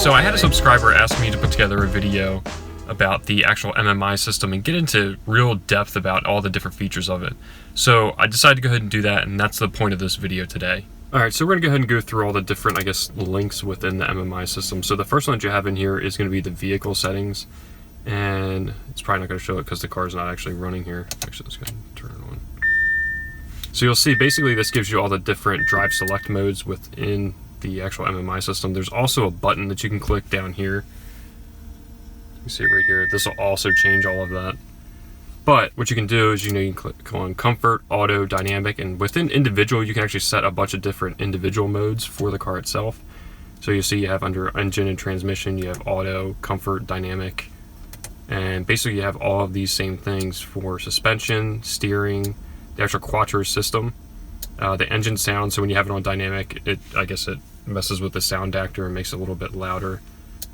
So I had a subscriber ask me to put together a video about the actual MMI system and get into real depth about all the different features of it. So I decided to go ahead and do that, and that's the point of this video today. Alright, so we're going to go ahead and go through all the different, links within the MMI system. So the first one that you have in here is going to be the vehicle settings, and it's probably not going to show it because the car is not actually running here. Actually, let's go ahead and turn it on. So you'll see, basically this gives you all the different drive select modes within the actual MMI system. There's also a button that you can click down here. You see it right here. This will also change all of that. But what you can do is, you can click on Comfort, Auto, Dynamic, and within Individual, you can actually set a bunch of different individual modes for the car itself. So you see you have under Engine and Transmission, you have Auto, Comfort, Dynamic, and basically you have all of these same things for suspension, steering, the actual Quattro system, the engine sound. So when you have it on Dynamic, I guess it messes with the sound actor and makes it a little bit louder.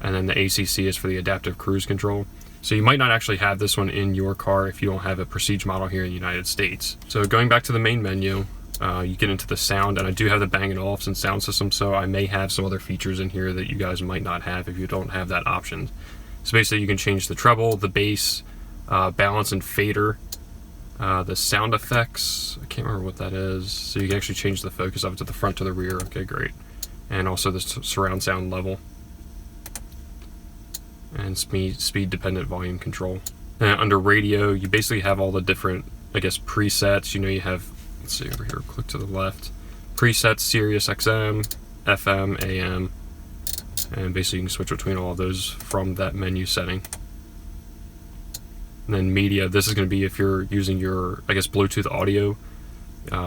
And then the ACC is for the adaptive cruise control. So you might not actually have this one in your car if you don't have a Prestige model here in the United States. So going back to the main menu, you get into the sound, and I do have the Bang & Olufsen sound system, so I may have some other features in here that you guys might not have if you don't have that option. So basically you can change the treble, the bass, balance and fader, the sound effects, I can't remember what that is. So you can actually change the focus of it to the front to the rear. Okay, great. And also the surround sound level. And speed dependent volume control. And under radio, you basically have all the different, presets. You have, let's see over here, click to the left. Presets, Sirius XM, FM, AM. And basically you can switch between all of those from that menu setting. And then media, this is going to be if you're using your, Bluetooth audio.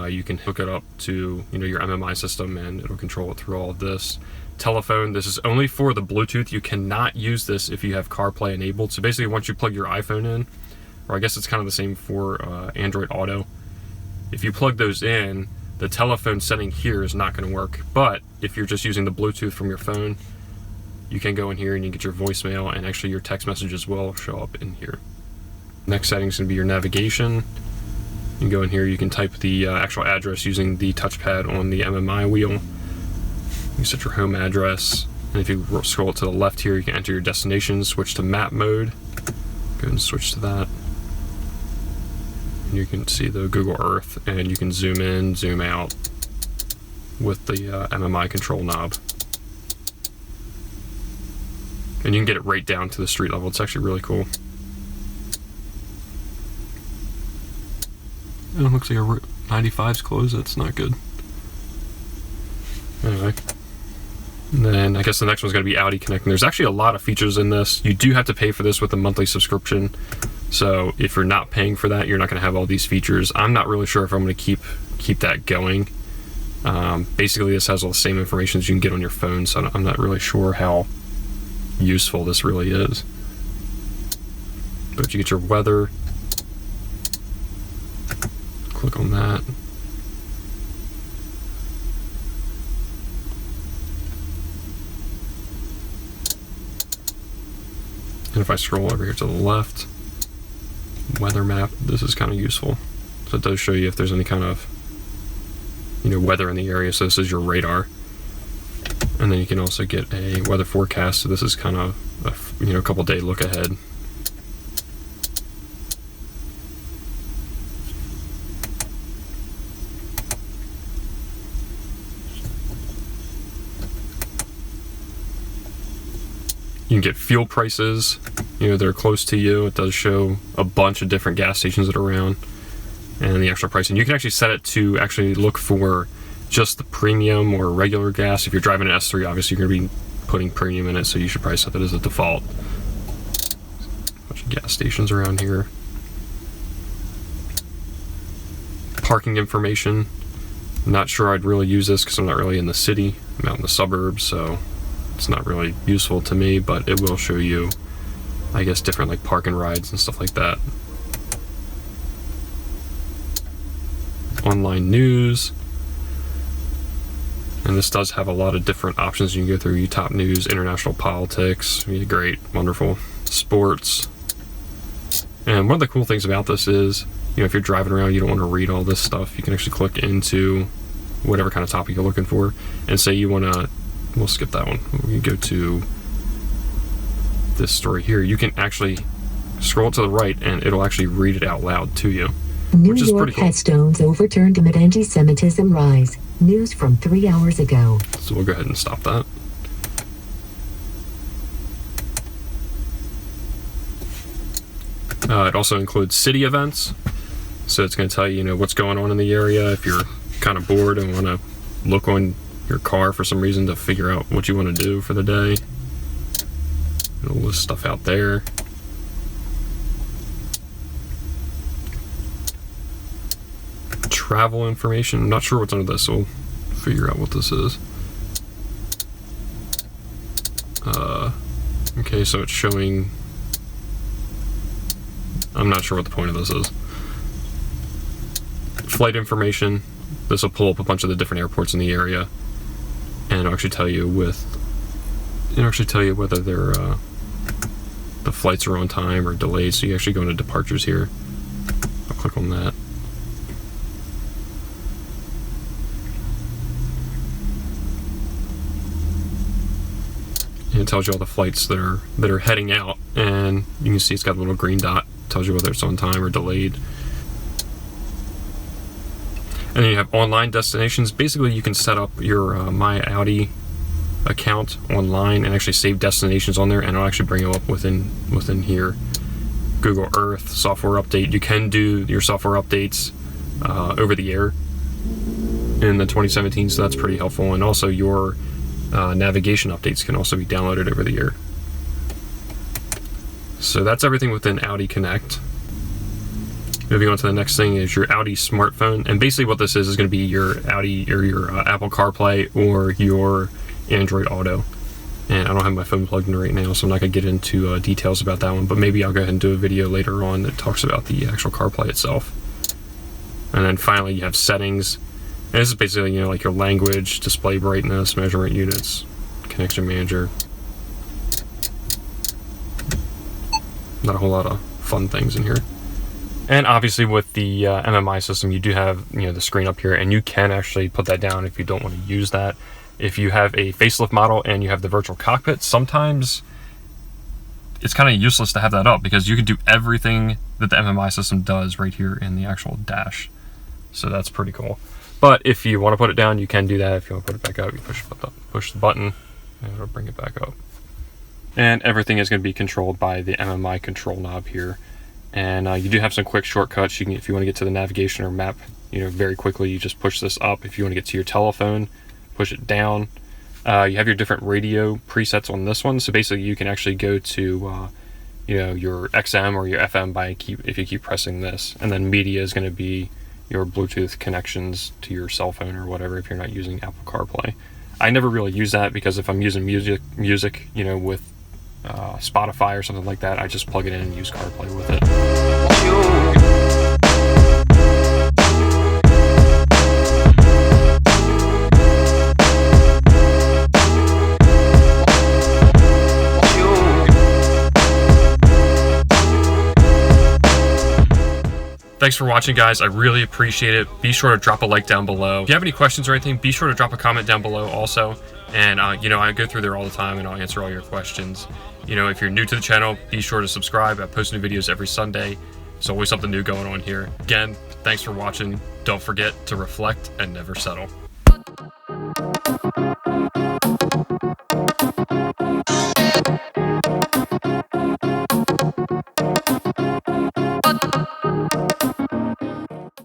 You can hook it up to, your MMI system, and it'll control it through all of this. Telephone, this is only for the Bluetooth. You cannot use this if you have CarPlay enabled. So basically once you plug your iPhone in, or I guess it's kind of the same for Android Auto, if you plug those in, the telephone setting here is not going to work. But if you're just using the Bluetooth from your phone, you can go in here and you get your voicemail, and actually your text messages will show up in here. Next setting is going to be your navigation. You can go in here, you can type the actual address using the touchpad on the MMI wheel. You set your home address, and if you scroll to the left here, you can enter your destination, switch to map mode. Go ahead and switch to that. And you can see the Google Earth, and you can zoom in, zoom out with the MMI control knob. And you can get it right down to the street level. It's actually really cool. And it looks like a 95's closed. That's not good. Anyway. And then I guess the next one's going to be Audi Connect. And there's actually a lot of features in this. You do have to pay for this with a monthly subscription. So if you're not paying for that, you're not going to have all these features. I'm not really sure if I'm going to keep that going. Basically, this has all the same information as you can get on your phone. So I'm not really sure how useful this really is. But you get your weather. Click on that. And if I scroll over here to the left, weather map, this is kind of useful. So it does show you if there's any kind of, weather in the area. So this is your radar. And then you can also get a weather forecast. So this is kind of a couple day look ahead. You can get fuel prices, that are close to you. It does show a bunch of different gas stations that are around, and the extra pricing. You can actually set it to actually look for just the premium or regular gas. If you're driving an S3, obviously you're going to be putting premium in it, so you should probably set that as a default. A bunch of gas stations around here. Parking information. I'm not sure I'd really use this because I'm not really in the city. I'm out in the suburbs, so it's not really useful to me, but it will show you, different parking rides and stuff like that. Online news. And this does have a lot of different options you can go through. You top news, international politics, great, wonderful. Sports. And one of the cool things about this is, if you're driving around, you don't want to read all this stuff, you can actually click into whatever kind of topic you're looking for, and say you want to, we'll skip that one. We can go to this story here, you can actually scroll to the right and it'll actually read it out loud to you, which is pretty cool. Headstones overturned amid anti-Semitism rise. News from 3 hours ago. So we'll go ahead and stop that. It also includes city events. So it's going to tell you, you know, what's going on in the area. If you're kind of bored and want to look on your car for some reason to figure out what you want to do for the day. It'll list stuff out there. Travel information. I'm not sure what's under this, so we'll figure out what this is. Okay, so it's showing... I'm not sure what the point of this is. Flight information. This will pull up a bunch of the different airports in the area, and it'll actually tell you whether they're the flights are on time or delayed. So you actually go into departures here. I'll click on that. And it tells you all the flights that are heading out, and you can see it's got a little green dot. It tells you whether it's on time or delayed. And then you have online destinations. Basically, you can set up your My Audi account online and actually save destinations on there, and it'll actually bring you up within here. Google Earth, software update. You can do your software updates over the air in the 2017, so that's pretty helpful. And also your navigation updates can also be downloaded over the air. So that's everything within Audi Connect. Moving on to the next thing is your Audi smartphone, and basically what this is going to be your Audi or your Apple CarPlay or your Android Auto. And I don't have my phone plugged in right now, so I'm not going to get into details about that one, but maybe I'll go ahead and do a video later on that talks about the actual CarPlay itself. And then finally you have settings, and this is basically, you know, like your language, display brightness, measurement units, connection manager. Not a whole lot of fun things in here. And obviously with the MMI system, you do have, you know, the screen up here, and you can actually put that down if you don't want to use that. If you have a facelift model and you have the virtual cockpit, sometimes it's kind of useless to have that up because you can do everything that the MMI system does right here in the actual dash. So that's pretty cool. But if you want to put it down, you can do that. If you want to put it back up, you push the button and it'll bring it back up. And everything is going to be controlled by the MMI control knob here. And you do have some quick shortcuts. You can, if you want to get to the navigation or map, you know, very quickly, you just push this up. If you want to get to your telephone, push it down. You have your different radio presets on this one. So basically, you can actually go to, you know, your XM or your FM if you keep pressing this. And then media is going to be your Bluetooth connections to your cell phone or whatever if you're not using Apple CarPlay. I never really use that because if I'm using music, you know, with Spotify or something like that, I just plug it in and use CarPlay with it. Thanks for watching, guys. I really appreciate it. Be sure to drop a like down below. If you have any questions or anything, be sure to drop a comment down below also. And, you know, I go through there all the time and I'll answer all your questions. You know, if you're new to the channel, be sure to subscribe. I post new videos every Sunday. There's always something new going on here. Again, thanks for watching. Don't forget to reflect and never settle.